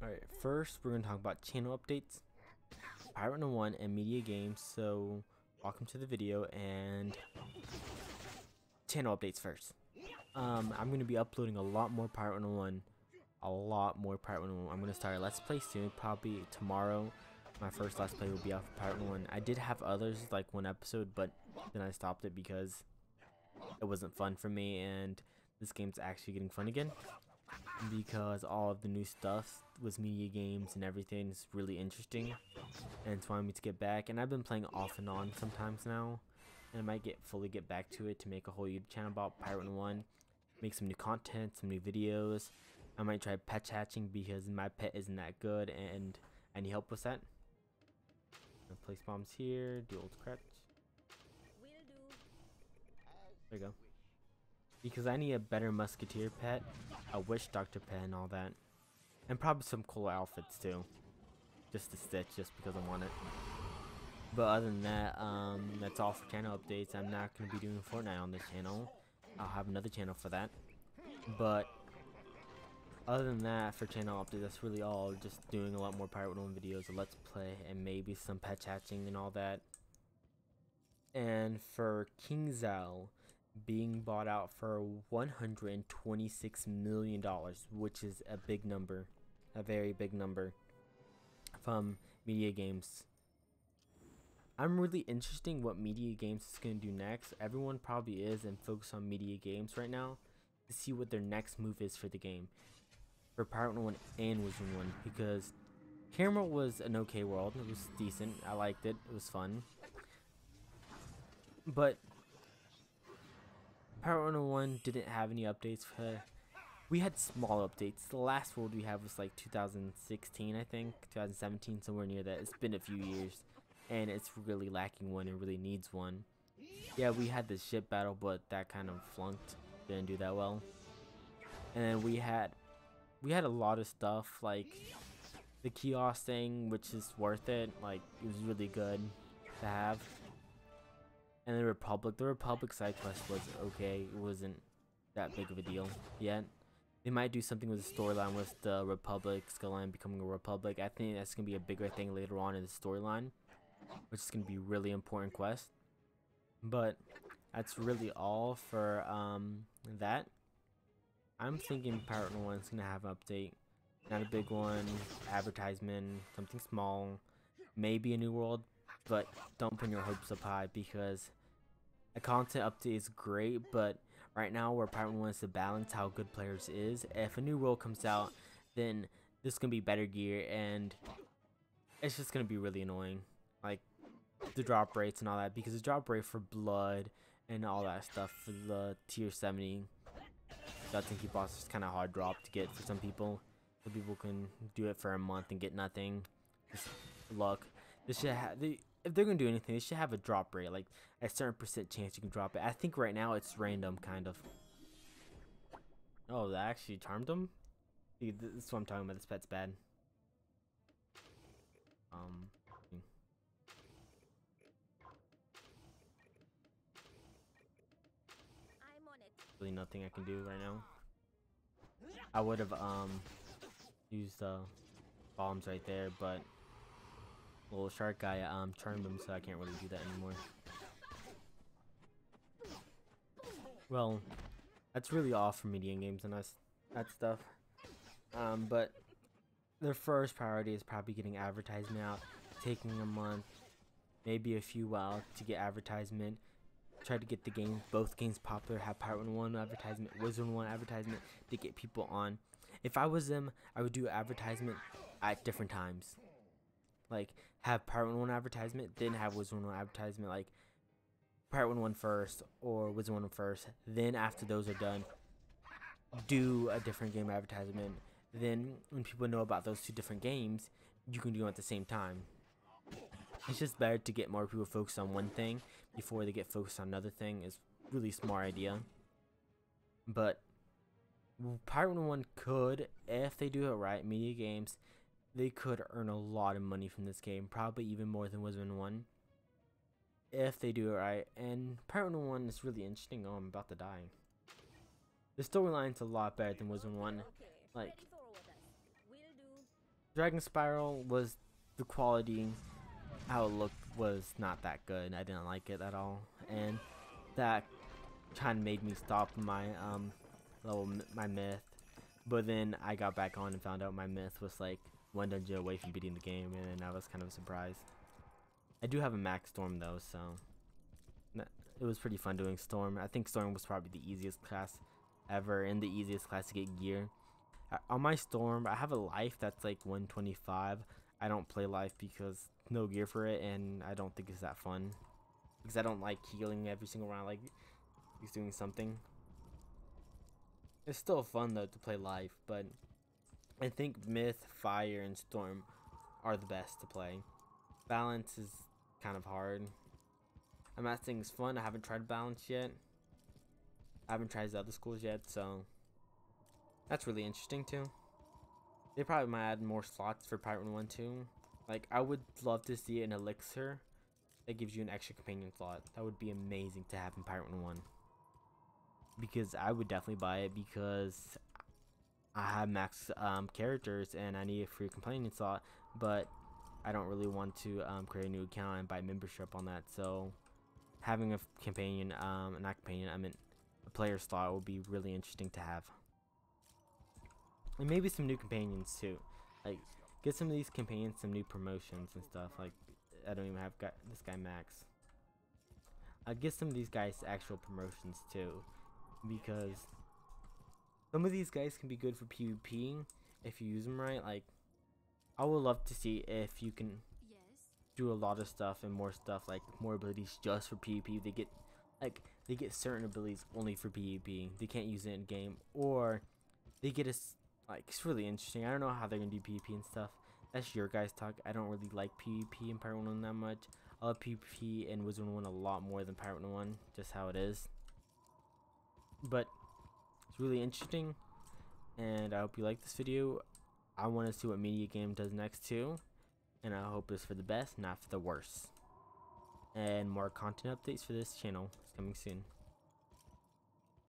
Alright, first we're going to talk about channel updates, Pirate101 and media games. So, welcome to the video and channel updates first. I'm going to be uploading a lot more Pirate101. I'm going to start a Let's Play soon, probably tomorrow. My first Let's Play will be off of Pirate101. I did have others, like one episode, but then I stopped it because it wasn't fun for me, and this game's actually getting fun again. Because all of the new stuff was media games and everything is really interesting, and it's wanting me to get back. And I've been playing off and on sometimes now, and I might fully get back to it to make a whole YouTube channel about Pirate101, make some new content, some new videos. I might try pet hatching because my pet isn't that good and I need help with that. I'll place bombs here, do old crouch. There you go. Because I need a better musketeer pet, a witch doctor pet, and all that. And probably some cool outfits too. Just to stitch, just because I want it. But other than that, that's all for channel updates. I'm not going to be doing Fortnite on this channel. I'll have another channel for that. But other than that, for channel updates, that's really all. Just doing a lot more Pirate101 videos, a Let's Play, and maybe some pet hatching and all that. And for King Zal being bought out for $126 million, which is a big number, a very big number from media games. I'm really interested in what media games is going to do next. Everyone probably is and focus on media games right now to see what their next move is for the game, for Pirate101 and Wizard1, because Camera was an okay world. It was decent. I liked it. It was fun. But Pirate101 didn't have any updates. We had small updates. The last world we had was like 2016, I think, 2017, somewhere near that. It's been a few years, and it's really lacking one. It really needs one. Yeah, we had the ship battle, but that kind of flunked. Didn't do that well. And then we had a lot of stuff like the kiosk thing, which is worth it. Like, it was really good to have. And the Republic side quest was okay. It wasn't that big of a deal yet. They might do something with the storyline with the Republic, Skullline becoming a Republic. I think that's going to be a bigger thing later on in the storyline, which is going to be a really important quest. But that's really all for that. I'm thinking Pirate101 is going to have an update. Not a big one, advertisement, something small, maybe a new world. But don't put your hopes up high, because a content update is great, but right now where Pirate101 wants to balance how good players is, if a new role comes out, then this is going to be better gear, and it's just going to be really annoying. Like, the drop rates and all that, because the drop rate for blood and all that stuff for the tier 70 Guts and Keep Boss is kind of hard drop to get for some people. Some people can do it for a month and get nothing. Just luck. This should have if they're gonna do anything, they should have a drop rate, like a certain % chance you can drop it. I think right now it's random, kind of. Oh, that actually charmed him. Dude, this is what I'm talking about. This pet's bad. Really nothing I can do right now. I would have used bombs right there, but little shark guy charmed him, so I can't really do that anymore. Well, that's really all for media games and that stuff. But their first priority is probably getting advertisement out, taking a month, maybe a few while to get advertisement. Try to get the both games popular, have Pirate101 advertisement, Wizard101 advertisement to get people on. If I was them, I would do advertisement at different times. Like, have Pirate101 advertisement, then have Wizard101 advertisement, like Pirate101 first or Wizard101 first. Then after those are done, do a different game advertisement. Then when people know about those two different games, you can do them at the same time. It's just better to get more people focused on one thing before they get focused on another thing. Is really a smart idea. But Pirate101 could, if they do it right, media games, they could earn a lot of money from this game, probably even more than Wizard101, if they do it right. And Pirate101 is really interesting. Oh, I'm about to die. The storyline's a lot better than Wizard101. Like, Dragon Spiral was the quality, how it looked was not that good. I didn't like it at all, and that kind of made me stop my my myth. But then I got back on and found out my myth was like one dungeon away from beating the game, and I was kind of a surprise. I do have a max storm though, so it was pretty fun doing storm. I think storm was probably the easiest class ever and the easiest class to get gear. On my storm, I have a life that's like 125. I don't play life because no gear for it, and I don't think it's that fun because I don't like healing every single round. Like he's doing something. It's still fun though to play life, but I think myth, fire, and storm are the best to play. Balance is kind of hard. I'm not saying it's fun. I haven't tried balance yet. I haven't tried the other schools yet, so that's really interesting too. They probably might add more slots for Pirate101 too. Like, I would love to see an elixir that gives you an extra companion slot. That would be amazing to have in Pirate101. Because I would definitely buy it because I have max characters and I need a free companion slot, but I don't really want to create a new account and buy membership on that. So having a companion, not companion, I mean a player slot would be really interesting to have. And maybe some new companions too. Like, get some of these companions some new promotions and stuff. Like, I don't even have this guy Max. Get some of these guys actual promotions too, because some of these guys can be good for PvP if you use them right. Like, I would love to see if you can do a lot of stuff and more stuff, like more abilities just for PvP. They get certain abilities only for PvP. They can't use it in game, or they get like, it's really interesting. I don't know how they're gonna do PvP and stuff. That's your guys' talk. I don't really like PvP in Pirate101 that much. I love PvP in Wizard101 a lot more than Pirate101, just how it is. But it's really interesting, and I hope you like this video. I want to see what Media Game does next too, and I hope it's for the best, not for the worst. And more content updates for this channel is coming soon.